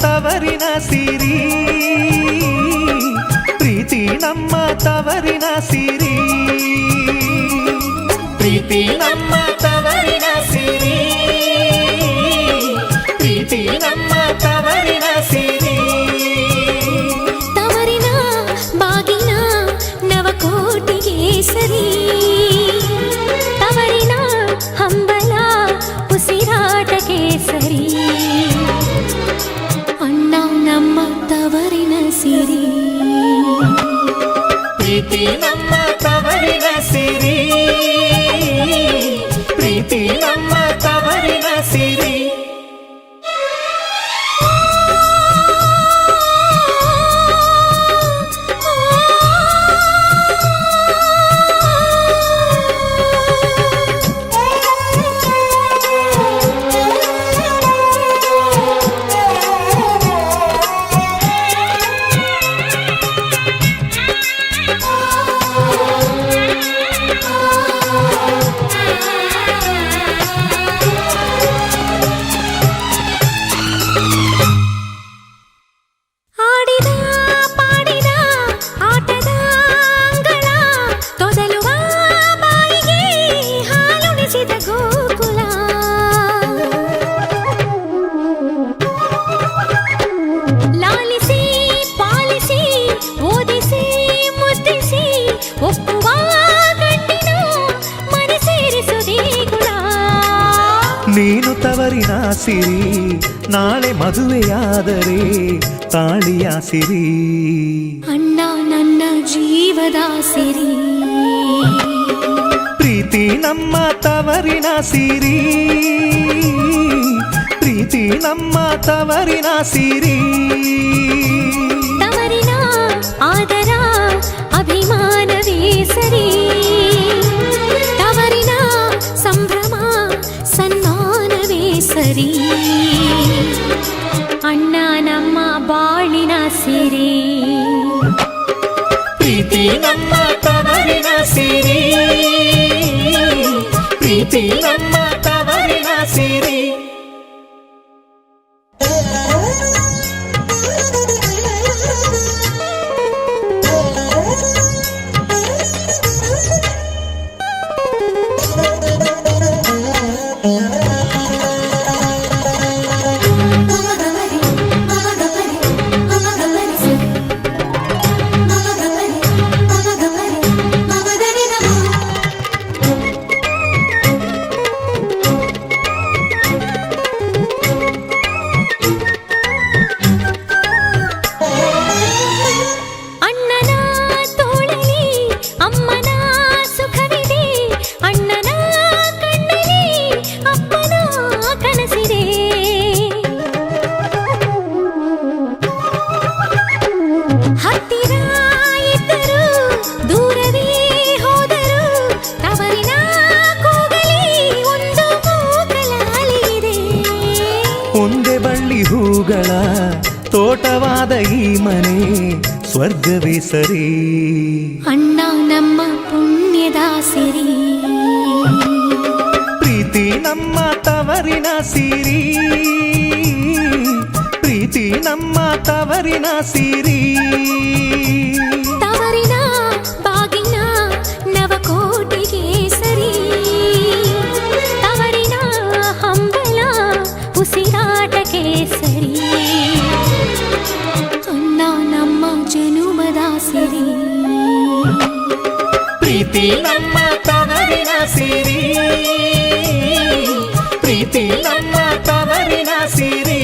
ತವರಿನ ಸಿರಿ, ಪ್ರೀತಿ ನಮ್ಮ ತವರಿನ ಸಿರಿ, ಪ್ರೀತಿ ನಮ್ಮ ತವರಿನ ಸಿರಿ, ಪ್ರೀತಿ ನಮ್ಮ ತವರಿನ ಸಿರಿ. ತವರಿನ ಬಾಗಿನ ನವಕೋಟಿಗೆ ಸರಿ, ತವರಿನ ಹಂಬಲ ಉಸಿರಾಟಕ್ಕೆ ಸರಿ. ಅಣ್ಣ ನಮ್ಮ ತವರಿನ ಸಿರಿ, ಪ್ರೀತಿ ನಮ್ಮ ತವರಿನ ಸಿರಿ, ಪ್ರೀತಿ ನಮ್ಮ ತವರಿನ ಸಿರಿ. ನೀನು ತವರಿನ ಸಿರಿ, ನಾಳೆ ಮದುವೆಯಾದರೆ ತಾಳಿಯ ಸಿರಿ. ಅಣ್ಣ ನನ್ನ ಜೀವದ ಸಿರಿ, ಪ್ರೀತಿ ನಮ್ಮ ತವರಿನ ಸಿರಿ, ಪ್ರೀತಿ ನಮ್ಮ ತವರಿನ ಸಿರಿ. ತವರಿನ ಆದರ ಅಭಿಮಾನವೇ ಸರಿ, ತವರಿನ ಸಂಭ್ರಮ ಸನ್ಮಾನವೇ ಸರಿ. ಅಣ್ಣ ನಮ್ಮ ಬಾಳಿನ ಸಿರಿ, ಪ್ರೀತಿ ನಮ್ಮ ತವರಿನ ಸಿರಿ, ಪ್ರೀತಿ ನಮ್ಮ ತವರಿನ ಸಿರಿ. ಒಂದೇ ಬಳ್ಳಿ ಹೂಗಳ ತೋಟವಾದ ಈ ಮನೆ ಸ್ವರ್ಗವೇ ಸರಿ. ಅಣ್ಣ ನಮ್ಮ ಪುಣ್ಯದ ಸಿರಿ, ಪ್ರೀತಿ ನಮ್ಮ ತವರಿನ ಸಿರಿ, ಪ್ರೀತಿ ನಮ್ಮ ತವರಿನ ಸಿರಿ. ತವರಿನ ಬಾಗಿನ ನವಕೋಟಿಗೆ ಸರಿ, ತವರಿನ ಹಂಬಲ ಉಸಿರಾಟಕ್ಕೆ ಸರಿ. ಅಣ್ಣ ನಮ್ಮ ಜನುಮದ ಸಿರಿ, ಪ್ರೀತಿ ನಮ್ಮ ತವರಿನ ಸಿರಿ, ಪ್ರೀತಿ ನಮ್ಮ ತವರಿನ ಸಿರಿ.